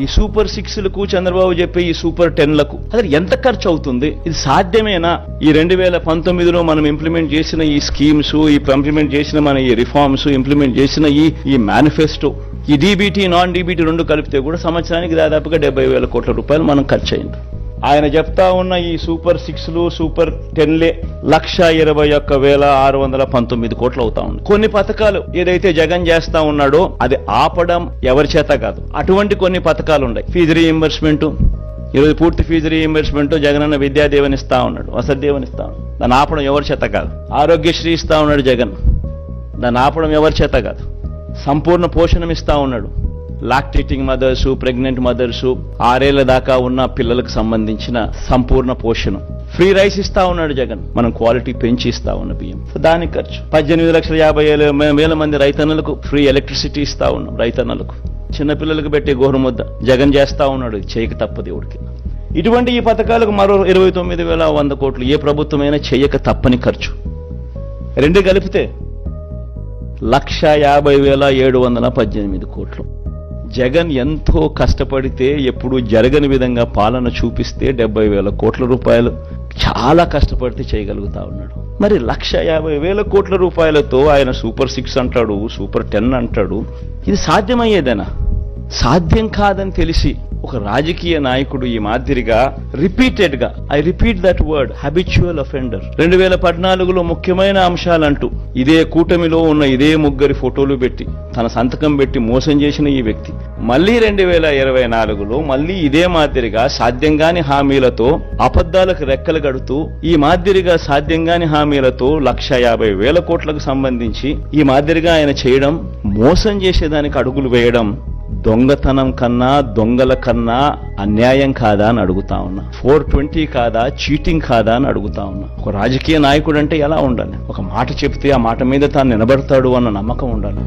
ఈ సూపర్ 6లకు చంద్రబాబు చెప్పే ఈ సూపర్ 10లకు అసలు ఎంత ఖర్చు అవుతుంది? ఇది సాధ్యమేనా? ఈ 2019లో మనం ఇంప్లిమెంట్ చేసిన ఈ స్కీమ్స్, ఈ ఇంప్లిమెంట్ చేసిన మన ఈ రిఫార్మ్స్, ఇంప్లిమెంట్ చేసిన ఈ మేనిఫెస్టో, ఈ డీబీటీ నాన్ డీబీటీ రెండు కలిపితే కూడా సంవత్సరానికి దాదాపుగా 70,000 కోట్ల రూపాయలు మనం ఖర్చు అయింది. ఆయన చెప్తా ఉన్న ఈ సూపర్ 6లు సూపర్ 10లే 1,21,619 కోట్లు అవుతా ఉంది. కొన్ని పథకాలు ఏదైతే జగన్ చేస్తా ఉన్నాడో అది ఆపడం ఎవరి చేత కాదు. అటువంటి కొన్ని పథకాలు ఉన్నాయి. ఫీజు రీయింబర్స్మెంట్, ఈరోజు పూర్తి ఫీజు రీయింబర్స్మెంట్ జగనన్న విద్యాదేవని ఇస్తా ఉన్నాడు, వసతిదేవని ఇస్తా ఉన్నాడు. దాన్ని ఆపడం ఎవరి చేత కాదు. ఆరోగ్యశ్రీ ఇస్తా ఉన్నాడు జగన్, దాన్ని ఆపడం ఎవరి చేత కాదు. సంపూర్ణ పోషణం ఇస్తా ఉన్నాడు. లాక్టేటింగ్ మదర్స్, ప్రెగ్నెంట్ మదర్స్, 6 ఏళ్ల దాకా ఉన్న పిల్లలకు సంబంధించిన సంపూర్ణ పోషణం. ఫ్రీ రైస్ ఇస్తా ఉన్నాడు జగన్, మనం క్వాలిటీ పెంచి ఇస్తా ఉన్న బియ్యం. దానికి ఖర్చు 18,50,000 మంది రైతన్నలకు ఫ్రీ ఎలక్ట్రిసిటీ ఇస్తా ఉన్నాం. రైతన్నలకు, చిన్నపిల్లలకు పెట్టే గోరుముద్ద జగన్ చేస్తా ఉన్నాడు, చేయక తప్పదు ఎవరికి. ఇటువంటి ఈ పథకాలకు మరో 29,100 కోట్లు ఏ ప్రభుత్వమైనా చేయక తప్పని ఖర్చు. రెండు కలిపితే 1,50,718 కోట్లు. జగన్ ఎంతో కష్టపడితే ఎప్పుడు జరగని విధంగా పాలన చూపిస్తే 70,000 కోట్ల రూపాయలు చాలా కష్టపడితే చేయగలుగుతా ఉన్నాడు. మరి 1,50,000 కోట్ల రూపాయలతో ఆయన సూపర్ 6 అంటాడు, సూపర్ 10 అంటాడు. ఇది సాధ్యమయ్యేదేనా? సాధ్యం కాదని తెలిసి ఒక రాజకీయ నాయకుడు ఈ మాదిరిగా రిపీటెడ్ గా, I repeat that word, habitual offender, 2014లో ముఖ్యమైన అంశాలంటూ ఇదే కూటమిలో ఉన్న ఇదే ముగ్గురి ఫోటోలు పెట్టి తన సంతకం పెట్టి మోసం చేసిన ఈ వ్యక్తి మళ్లీ 2024లో మళ్లీ ఇదే మాదిరిగా సాధ్యంగాని హామీలతో అబద్ధాలకు రెక్కలు కడుతూ ఈ మాదిరిగా సాధ్యంగాని హామీలతో 1,50,000 కోట్లకు సంబంధించి ఈ మాదిరిగా ఆయన చేయడం, మోసం చేసేదానికి అడుగులు వేయడం దొంగతనం కన్నా, దొంగల కన్నా అన్యాయం కాదా అని అడుగుతా ఉన్నా. 420 కాదా, చీటింగ్ కాదా అని అడుగుతా ఉన్నా. ఒక రాజకీయ నాయకుడు అంటే ఎలా ఉండాలి? ఒక మాట చెప్తే ఆ మాట మీద తాను నిలబడతాడు అన్న నమ్మకం ఉండాలి.